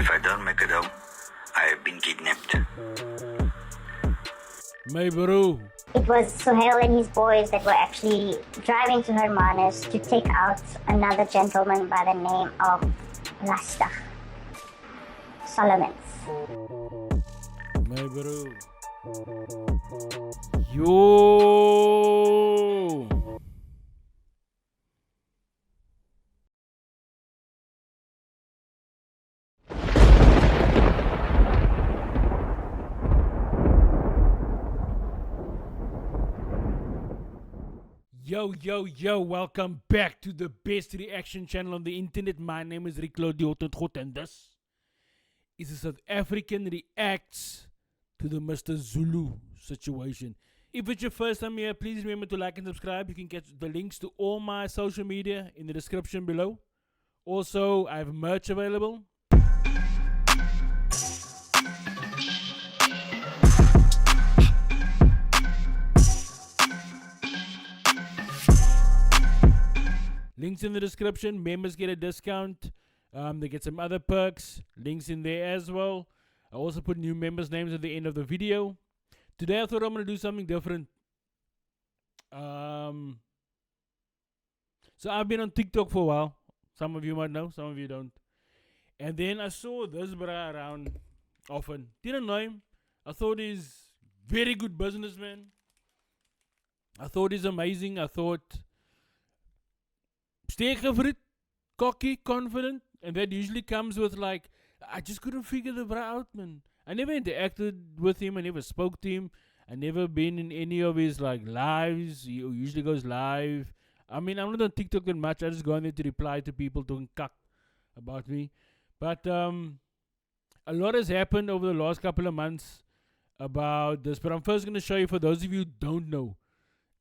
If I don't make it home, I have been kidnapped. My bro. It was Suhail and his boys that were actually driving to Hermanus to take out another gentleman by the name of Lastig Solomons. My bro. Yo. Yo, welcome back to the best reaction channel on the internet. My name is Rick God, and this is a South African reacts to the Mr. Zulu situation. If it's your first time here, please remember to like and subscribe. You can get the links to all my social media in the description below. Also, I have merch available. Links in the description. Members get a discount. They get some other perks. Links in there as well. I also put new members' names at the end of the video. Today I thought I'm going to do something different. So I've been on TikTok for a while. Some of you might know, some of you don't. And then I saw this bra around often. Didn't know him. I thought he's very good businessman. I thought he's amazing. I thought steekgevriend, cocky, confident, and that usually comes with like, I just couldn't figure the bra out, man. I never interacted with him. I never spoke to him. I never been in any of his like lives. He usually goes live. I mean, I'm not on TikTok that much. I just go on there to reply to people talking cuck about me. But a lot has happened over the last couple of months about this. But I'm first going to show you, for those of you who don't know.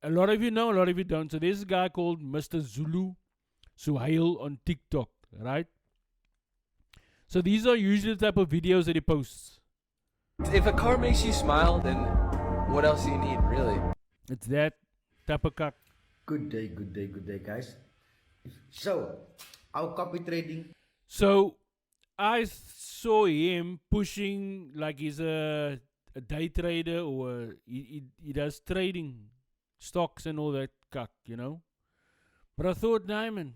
A lot of you know, a lot of you don't. So there's a guy called Mr. Zulu Suhail on TikTok, right? So these are usually the type of videos that he posts. If a car makes you smile, then what else do you need, really? It's that type of cuck. Good day, guys. So, our copy trading. So I saw him pushing like he's a day trader, or he does trading, stocks and all that cuck, you know. But I thought, nah, man,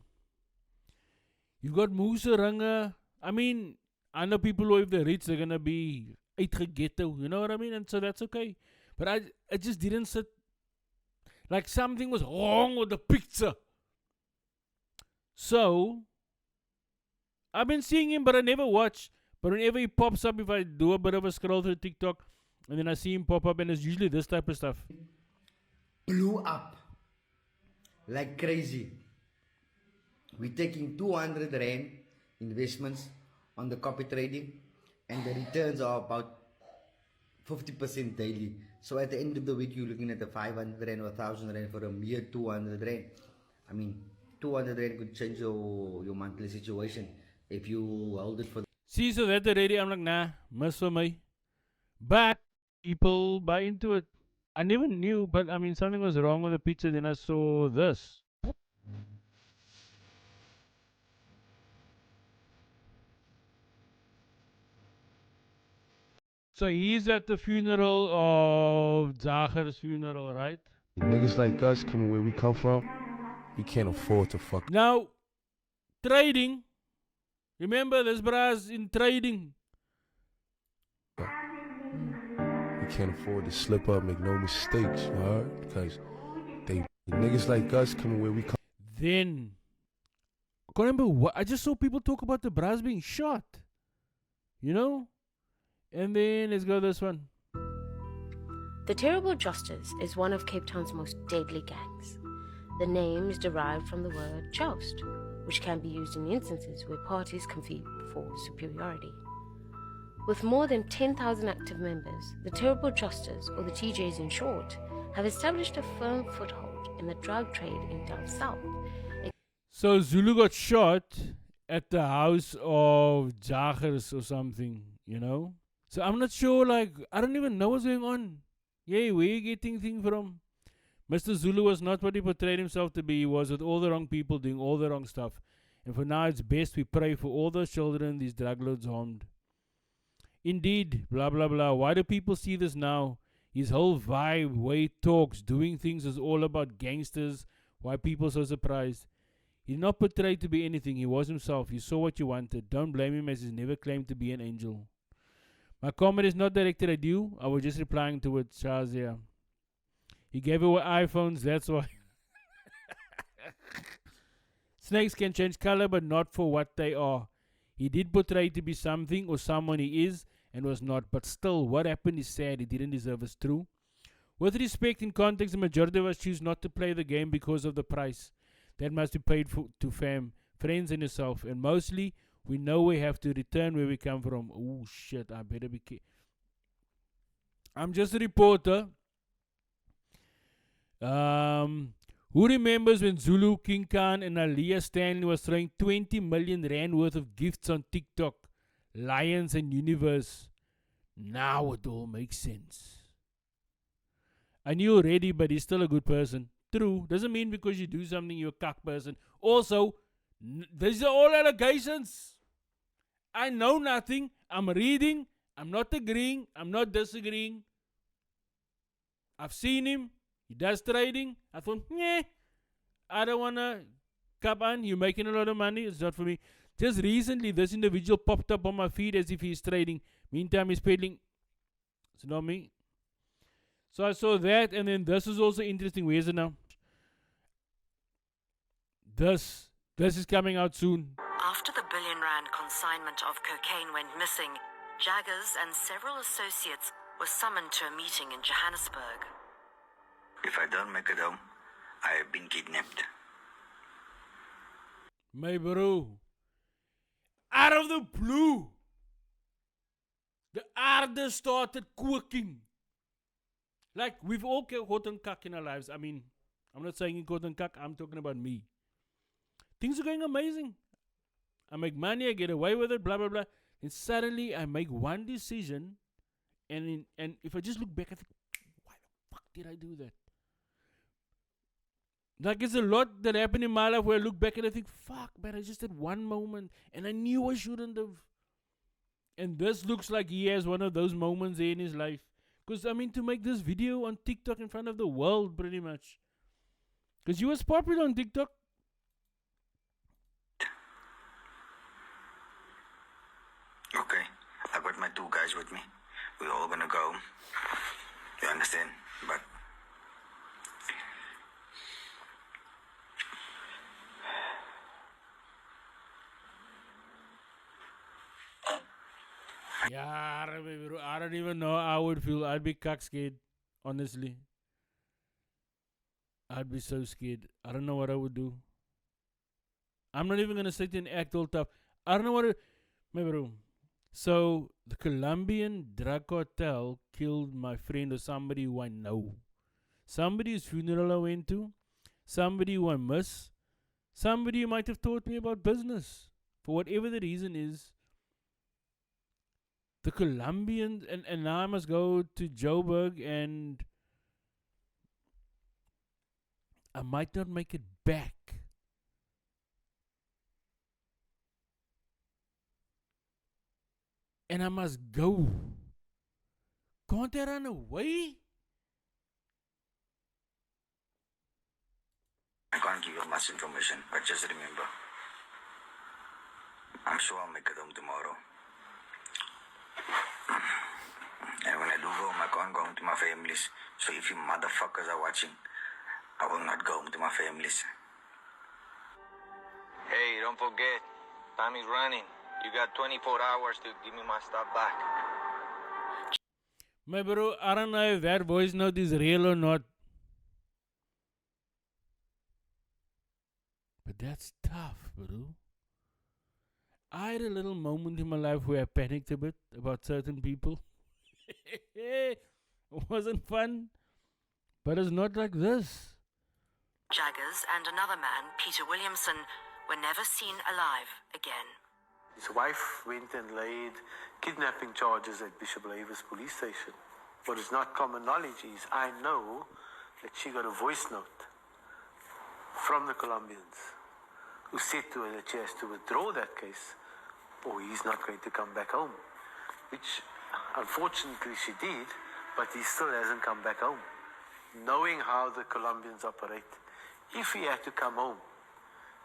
you've got Moose-a-Ringer. I mean, I know people who, if they're rich, they're going to be uitgeghetto, you know what I mean? And so that's okay. But I just didn't sit, like something was wrong with the picture. So, I've been seeing him, but I never watch. But whenever he pops up, if I do a bit of a scroll through TikTok, and then I see him pop up, and it's usually this type of stuff. Blew up like crazy. We're taking 200 Rand investments on the copy trading, and the returns are about 50% daily. So at the end of the week, you're looking at the 500 Rand or 1,000 Rand for a mere 200 Rand. I mean, 200 Rand could change your monthly situation if you hold it for. See, so that already, I'm like, nah, miss for me. But people buy into it. I never knew, but I mean, something was wrong with the picture. Then I saw this. So he's at the funeral of Zager's funeral, right? Niggas like us coming where we come from, we can't afford to fuck. Now, trading. Remember, this bra's in trading. We can't afford to slip up, make no mistakes, you heard? Because they niggas like us coming where we come. Then, I can't remember what. I just saw people talk about the bras being shot. You know? And then let's go this one. The Terrible Justice is one of Cape Town's most deadly gangs. The name is derived from the word joust, which can be used in instances where parties compete for superiority. With more than 10,000 active members, the Terrible Justice, or the TJs in short, have established a firm foothold in the drug trade in down south. So Zulu got shot at the house of Jagers or something, you know? So I'm not sure, like, I don't even know what's going on. Yeah, where you getting thing from? Mr. Zulu was not what he portrayed himself to be. He was with all the wrong people doing all the wrong stuff. And for now, it's best we pray for all those children these drug lords harmed. Indeed, blah blah blah. Why do people see this now? His whole vibe, way he talks, doing things is all about gangsters. Why people so surprised? He did not portray to be anything. He was himself. You saw what you wanted. Don't blame him as he's never claimed to be an angel. My comment is not directed at you. I was just replying to it, Shazia. He gave away iPhones, that's why. Snakes can change color, but not for what they are. He did portray to be something or someone he is and was not. But still, what happened is sad. He didn't deserve us. True. With respect, in context, the majority of us choose not to play the game because of the price that must be paid to fam, friends, and yourself. And mostly, we know we have to return where we come from. Oh shit! I better be careful. I'm just a reporter. Who remembers when Zulu, King Khan, and Aliyah Stanley was throwing 20 million rand worth of gifts on TikTok? Lions and Universe. Now it all makes sense. I knew already, but he's still a good person. True. Doesn't mean because you do something you're a cuck person. Also, these are all allegations. I know nothing. I'm reading. I'm not agreeing. I'm not disagreeing. I've seen him. He does trading. I thought, I don't want to come on. You're making a lot of money. It's not for me. Just recently, this individual popped up on my feed as if he's trading. Meantime, he's peddling. It's not me. So I saw that, and then this is also interesting. Where is it now? This is coming out soon. After the R1 billion consignment of cocaine went missing, Jaggers and several associates were summoned to a meeting in Johannesburg. If I don't make it home, I have been kidnapped. My bro. Out of the blue, the aarde started quirking. Like, we've all gotten kak in our lives. I mean, I'm not saying you gotten kak, I'm talking about me. Things are going amazing. I make money, I get away with it, blah, blah, blah. And suddenly, I make one decision, and if I just look back, I think, why the fuck did I do that? Like, it's a lot that happened in my life where I look back and I think, fuck, man, I just had one moment, and I knew I shouldn't have. And this looks like he has one of those moments in his life. Because, I mean, to make this video on TikTok in front of the world, pretty much. Because you was popular on TikTok. Okay, I got my two guys with me. We're all gonna go. You understand? But Yeah, I don't even know how I would feel. I'd be cock scared, honestly. I'd be so scared. I don't know what I would do. I'm not even going to sit and act all tough. I don't know what my bro. So, the Colombian drug cartel killed my friend or somebody who I know. Somebody's funeral I went to. Somebody who I miss. Somebody who might have taught me about business. For whatever the reason is. The Colombians, and now I must go to Joburg, and I might not make it back. And I must go. Can't I run away? I can't give you much information, but just remember, I'm sure I'll make it home tomorrow. And when I do go home, I can't go home to my families. So if you motherfuckers are watching, I will not go home to my families. Hey, don't forget, time is running. You got 24 hours to give me my stuff back. My bro, I don't know if that voice note is real or not. But that's tough, bro. I had a little moment in my life where I panicked a bit about certain people. It wasn't fun, but it's not like this. Jaggers and another man, Peter Williamson, were never seen alive again. His wife went and laid kidnapping charges at Bishop Lavis police station. What is not common knowledge is I know that she got a voice note from the Colombians who said to her that she has to withdraw that case or he's not going to come back home. which unfortunately she did, but he still hasn't come back home. Knowing how the Colombians operate, if he had to come home,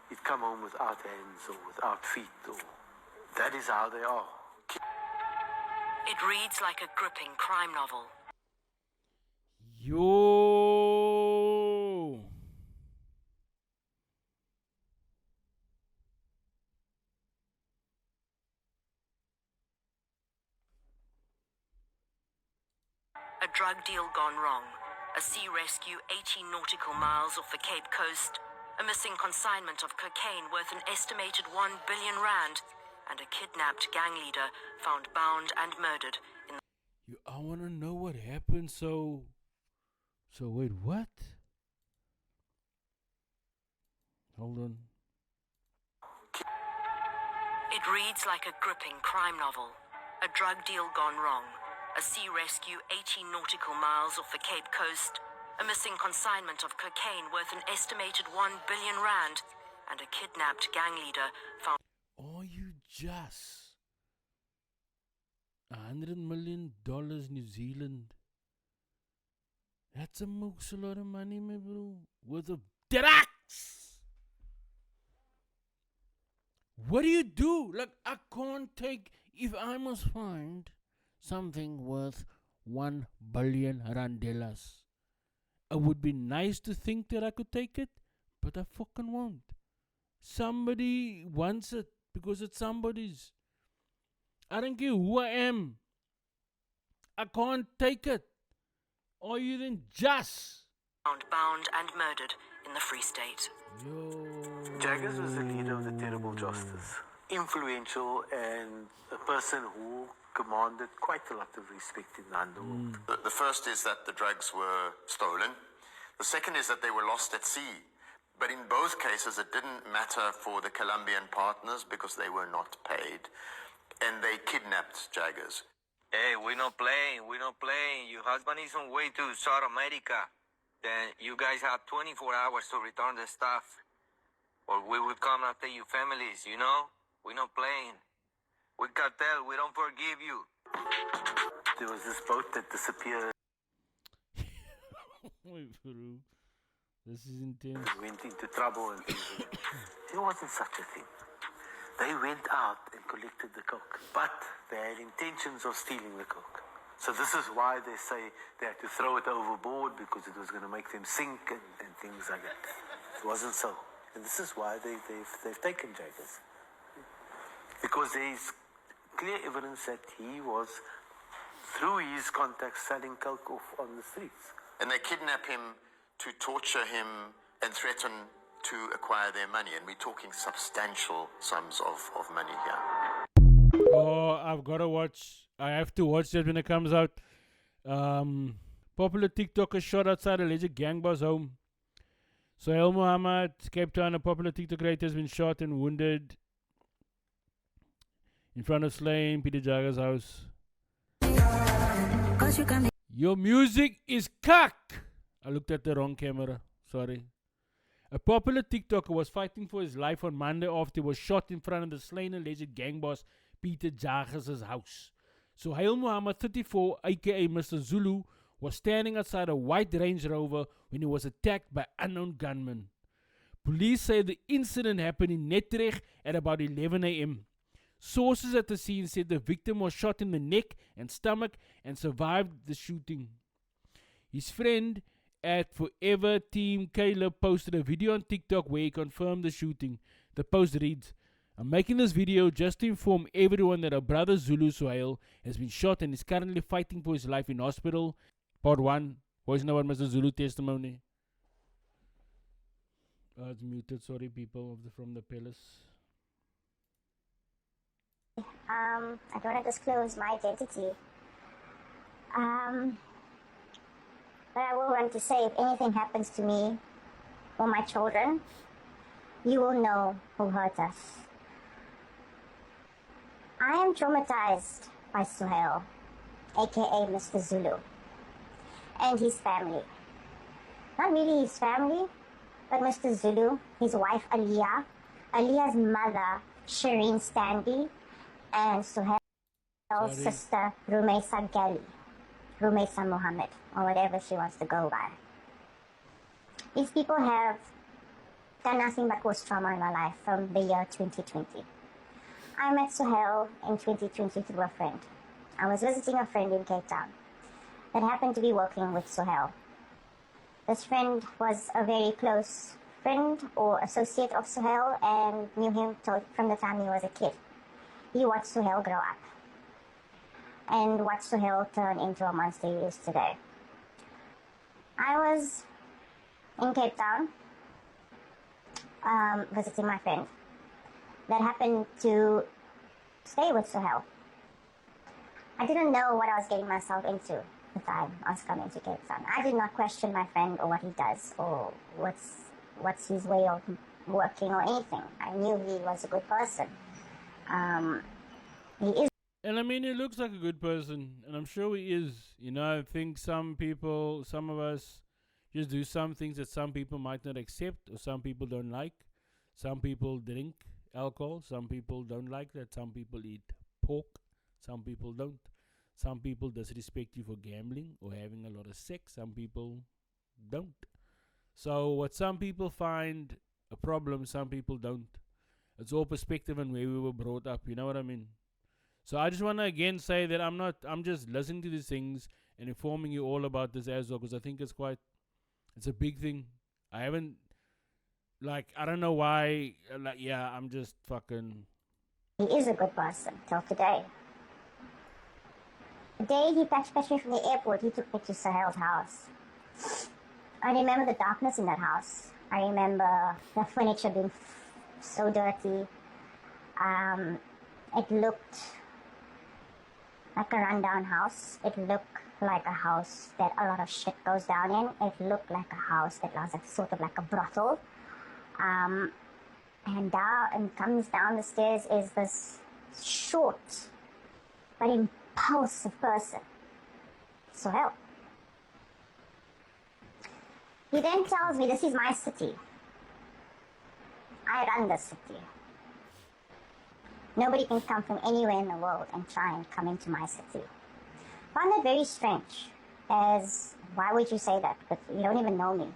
he'd come home without hands or without feet, or that is how they are. It reads like a gripping crime novel. Yo. A drug deal gone wrong. A sea rescue 18 nautical miles off the Cape Coast. A missing consignment of cocaine worth an estimated 1 billion rand. And a kidnapped gang leader found bound and murdered in the... I want to know what happened. So wait, what? Hold on. It reads like a gripping crime novel. A drug deal gone wrong. A sea rescue 18 nautical miles off the Cape Coast. A missing consignment of cocaine worth an estimated 1 billion rand. And a kidnapped gang leader found... Oh, you just $100 million New Zealand. That's a mooks a lot of money, my bro. Worth of drugs. What do you do? Like, I can't take, if I must find something worth 1 billion randellas. It would be nice to think that I could take it, but I fucking won't. Somebody wants it because it's somebody's. I don't care who I am. I can't take it. Or you then just found bound and murdered in the Free State. Jaggers was the leader of the Terrible Justice. Influential and a person who commanded quite a lot of respect in the underworld. The first is that the drugs were stolen. The second is that they were lost at sea. But in both cases, it didn't matter for the Colombian partners because they were not paid. And they kidnapped Jaggers. Hey, we're not playing. Your husband is on way to South America. Then you guys have 24 hours to return the stuff. Or we will come after your families, you know? We're not playing. We cartel, we don't forgive you. There was this boat that disappeared. Wait, bro. This is intense. Went into trouble and things like that. There wasn't such a thing. They went out and collected the coke, but they had intentions of stealing the coke. So this is why they say they had to throw it overboard because it was going to make them sink and things like that. It wasn't so. And this is why they've taken Jaggers. Because there is clear evidence that he was, through his contacts, selling coke off on the streets. And they kidnap him to torture him and threaten to acquire their money. And we're talking substantial sums of money here. Oh, I've got to watch. I have to watch that when it comes out. Popular TikToker shot outside alleged gang boss home. Suhail Muhammad, Cape Town, a popular TikTok creator, has been shot and wounded in front of slain Peter Jagger's house. Your music is cuck. I looked at the wrong camera. Sorry. A popular TikToker was fighting for his life on Monday after he was shot in front of the slain alleged gang boss Peter Jagger's house. Suhail Muhammad, 34, aka Mr. Zulu, was standing outside a white Range Rover when he was attacked by unknown gunmen. Police say the incident happened in Netrecht at about 11 a.m. Sources at the scene said the victim was shot in the neck and stomach and survived the shooting. His friend at Forever Team Caleb posted a video on TikTok where he confirmed the shooting. The post reads, "I'm making this video just to inform everyone that our brother Zulu Suhail has been shot and is currently fighting for his life in hospital." Part 1. Voice note Mr. Zulu testimony. It's muted, sorry people from the palace. I don't want to disclose my identity. But I will want to say, if anything happens to me or my children, you will know who hurt us. I am traumatized by Suhail, aka Mr. Zulu, and his family. Not really his family, but Mr. Zulu, his wife Aliyah, Aliyah's mother Shireen Stanley, and Suhail. Suhail's Sorry. sister, Rumaisa Gali, Rumaisa Mohammed, or whatever she wants to go by. These people have done nothing but cause trauma in my life from the year 2020. I met Suhail in 2020 through a friend. I was visiting a friend in Cape Town that happened to be working with Suhail. This friend was a very close friend or associate of Suhail and knew him from the time he was a kid. He watched Suhail grow up and watched Suhail turn into a monster he is today. I was in Cape Town visiting my friend that happened to stay with Suhail. I didn't know what I was getting myself into the time I was coming to Cape Town. I did not question my friend or what he does or what's his way of working or anything. I knew he was a good person. He is. And I mean, he looks like a good person, and I'm sure he is. You know, I think some of us, just do some things that some people might not accept or some people don't like. Some people drink alcohol. Some people don't like that. Some people eat pork. Some people don't. Some people disrespect you for gambling or having a lot of sex. Some people don't. So what some people find a problem, some people don't. It's all perspective and where we were brought up. You know what I mean? So I just want to again say that I'm just listening to these things and informing you all about this as well, because I think it's a big thing. I haven't, I don't know why, I'm just fucking. He is a good person till today. The day he fetched me from the airport, he took me to Suhail's house. I remember the darkness in that house. I remember the furniture being so dirty. It looked like a rundown house. It looked like a house that a lot of shit goes down in. It looked like a house that was sort of like a brothel. And comes down the stairs is this short but impulsive person, Suhail. He then tells me, this is my city. I run this city. Nobody can come from anywhere in the world and try and come into my city. I found that very strange, as why would you say that? But you don't even know me.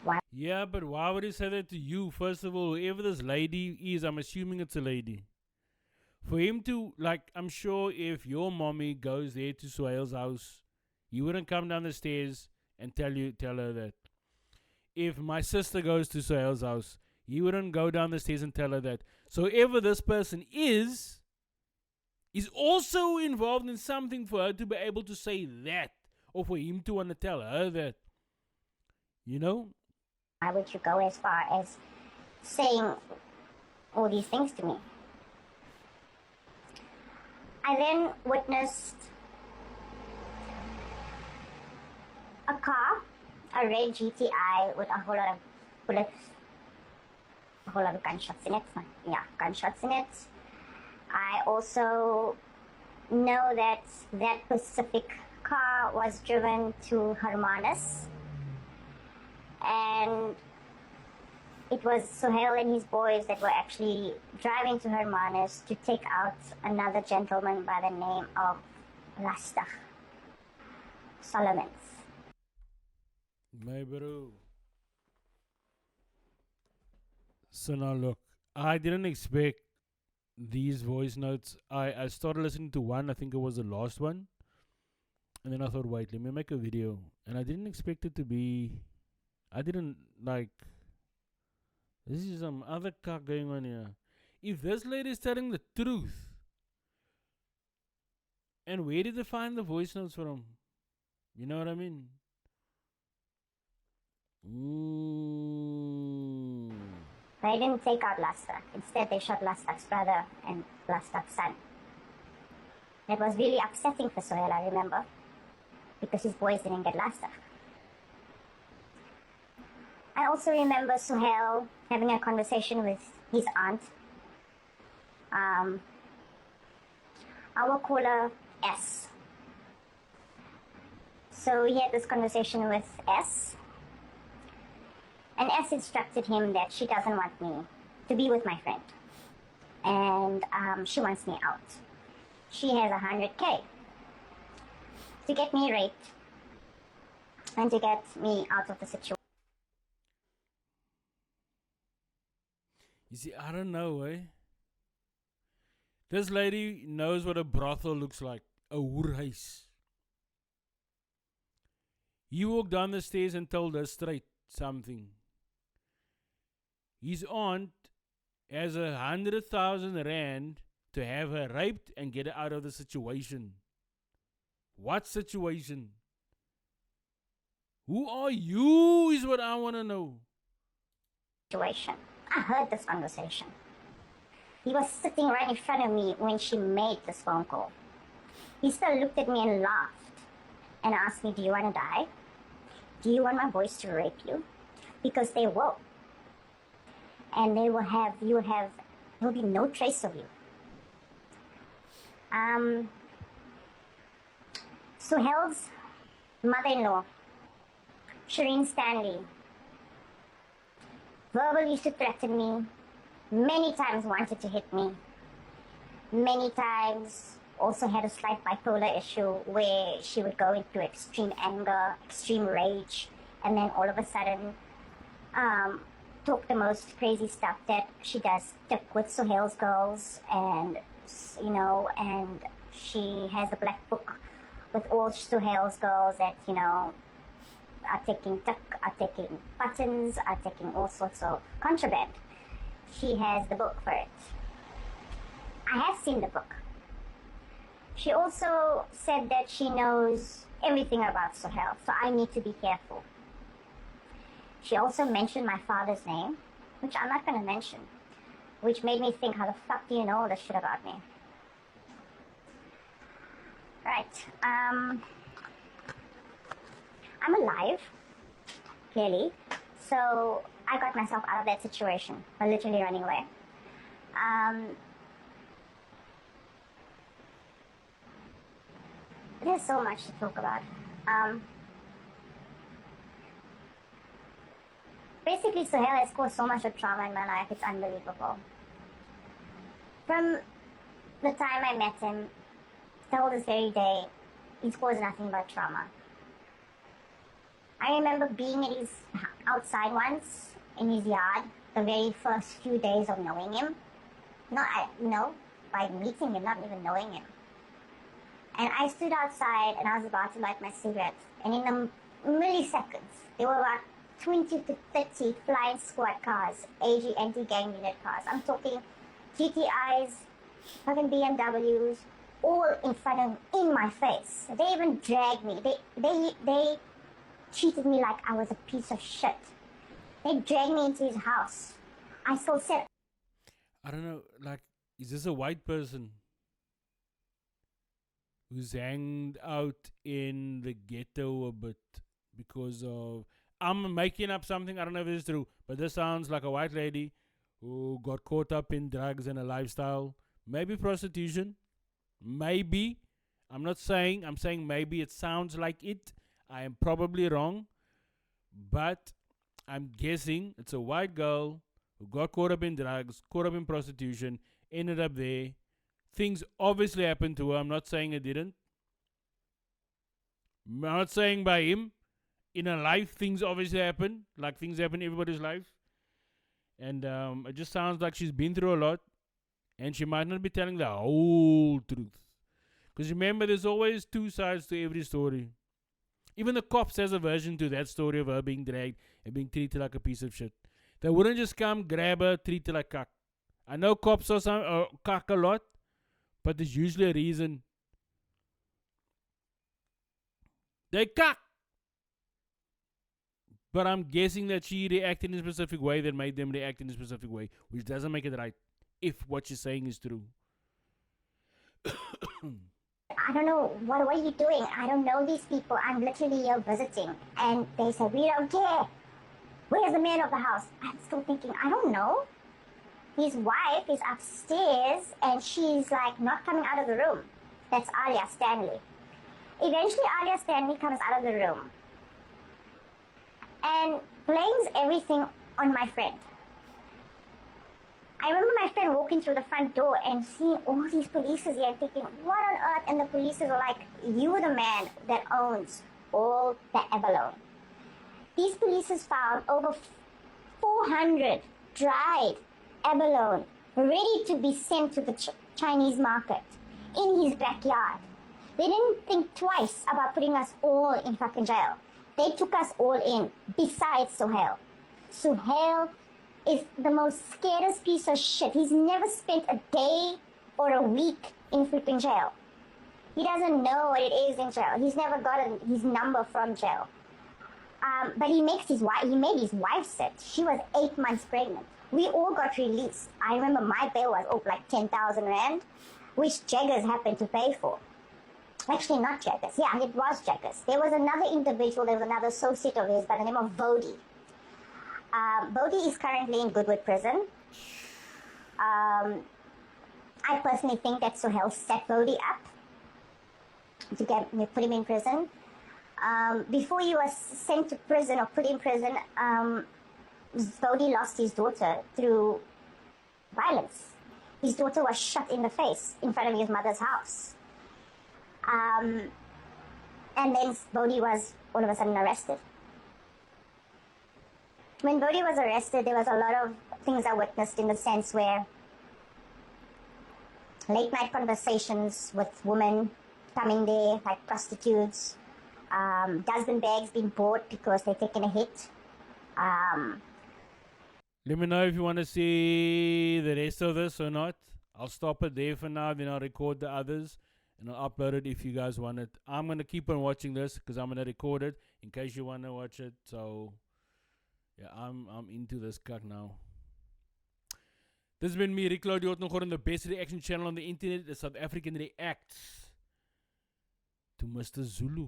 Why? Yeah, but why would he say that to you? First of all, whoever this lady is, I'm assuming it's a lady. For him to, I'm sure if your mommy goes there to Suhail's house, you wouldn't come down the stairs and tell her that. If my sister goes to Suhail's house, you wouldn't go down the stairs and tell her that. So whoever this person is also involved in something for her to be able to say that, or for him to want to tell her that. You know? Why would you go as far as saying all these things to me? I then witnessed a car, a red GTI with a whole lot of bullets, a whole lot of gunshots in it. Yeah, gunshots in it. I also know that that specific car was driven to Hermanus, and it was Suhail and his boys that were actually driving to Hermanus to take out another gentleman by the name of Lastig Solomons. My bro. So now look, I didn't expect these voice notes. I started listening to one, I think it was the last one. And then I thought, wait, let me make a video. And I didn't expect it to be, this is some other cock going on here. If this lady is telling the truth, and where did they find the voice notes from? You know what I mean? They didn't take out Lastig. Instead, they shot Lastig's brother and Lastig's son. It was really upsetting for Suhail, I remember, because his boys didn't get Lastig. I also remember Suhail having a conversation with his aunt. I will call her S. So he had this conversation with S. And S instructed him that she doesn't want me to be with my friend. And she wants me out. she has 100K to get me raped and to get me out of the situation. You see, I don't know, eh? This lady knows what a brothel looks like. A hoerhuis. He walked down the stairs and told her straight something. His aunt has 100,000 rand to have her raped and get her out of the situation. What situation? Who are you is what I want to know. I heard this conversation. He was sitting right in front of me when she made this phone call. He still looked at me and laughed and asked me, do you want to die? Do you want my boys to rape you? Because they will. And there will be no trace of you. Suhail's mother-in-law, Shireen Stanley, verbally used to threaten me, many times wanted to hit me, many times also had a slight bipolar issue where she would go into extreme anger, extreme rage, and then all of a sudden talk the most crazy stuff that she does, tip with Suhail's girls, and and she has a black book with all Suhail's girls that, are taking buttons, are taking all sorts of contraband. She has the book for it. I have seen the book. She also said that she knows everything about Suhail, so I need to be careful. She also mentioned my father's name, which I'm not going to mention, which made me think, how the fuck do you know all this shit about me? Right. I'm alive, clearly, so I got myself out of that situation by literally running away. There's so much to talk about. Basically, Suhail has caused so much of trauma in my life, it's unbelievable. From the time I met him till this very day, he's caused nothing but trauma. I remember being at his outside once, in his yard, the very first few days of knowing him. By meeting him, not even knowing him. And I stood outside and I was about to light my cigarette. And in a milliseconds, there were about 20 to 30 flying squad cars, AG anti-gang unit cars. I'm talking GTIs, fucking BMWs, all in my face. They even dragged me. They treated me like I was a piece of shit. They dragged me into his house. I still said, I don't know, is this a white person who's hanged out in the ghetto a bit because of... I'm making up something, I don't know if it's true, but this sounds like a white lady who got caught up in drugs and a lifestyle. Maybe prostitution. Maybe. I'm saying maybe. It sounds like it. I am probably wrong. But I'm guessing it's a white girl who got caught up in drugs, caught up in prostitution, ended up there. Things obviously happened to her. I'm not saying it didn't. I'm not saying by him. In her life, things obviously happen. Like things happen in everybody's life. And it just sounds like she's been through a lot. And she might not be telling the whole truth. Because remember, there's always two sides to every story. Even the cops has a version to that story of her being dragged and being treated like a piece of shit. They wouldn't just come, grab her, treat her like cuck. I know cops are cuck a lot, but there's usually a reason. They cuck! But I'm guessing that she reacted in a specific way that made them react in a specific way, which doesn't make it right, if what she's saying is true. I don't know, what are you doing? I don't know these people. I'm literally here visiting. And they said, we don't care. Where's the man of the house? I'm still thinking, I don't know. His wife is upstairs and she's like not coming out of the room. That's Alia Stanley. Eventually Alia Stanley comes out of the room and blames everything on my friend. I remember my friend walking through the front door and seeing all these polices here and thinking, what on earth? And the polices were like, you're the man that owns all the abalone. These polices found over 400 dried abalone ready to be sent to the Chinese market in his backyard. They didn't think twice about putting us all in fucking jail. They took us all in, besides Suhail. Suhail is the most scaredest piece of shit. He's never spent a day or a week in flipping jail. He doesn't know what it is in jail. He's never gotten his number from jail. But he made his wife sit. She was 8 months pregnant. We all got released. I remember my bail was like 10,000 rand, which Jaggers happened to pay for. Actually, not Jaggers. Yeah, it was Jaggers. There was another individual, there was another associate of his by the name of Bodhi. Bodhi is currently in Goodwood prison. I personally think that Suhail set Bodhi up to put him in prison. Before he was sent to prison or put in prison, Bodhi lost his daughter through violence. His daughter was shot in the face in front of his mother's house. And then Bodhi was all of a sudden arrested. When Bodhi was arrested, there was a lot of things I witnessed in the sense where late night conversations with women coming there, like prostitutes, dustbin bags being bought because they're taking a hit. Let me know if you want to see the rest of this or not. I'll stop it there for now, then I'll record the others and I'll upload it if you guys want it. I'm going to keep on watching this because I'm going to record it in case you want to watch it. So yeah, I'm into this cut now. This has been me, Rick Claudio, on the best reaction channel on the internet, the South African Reacts to Mr. Zulu.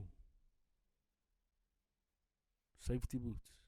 Safety boots.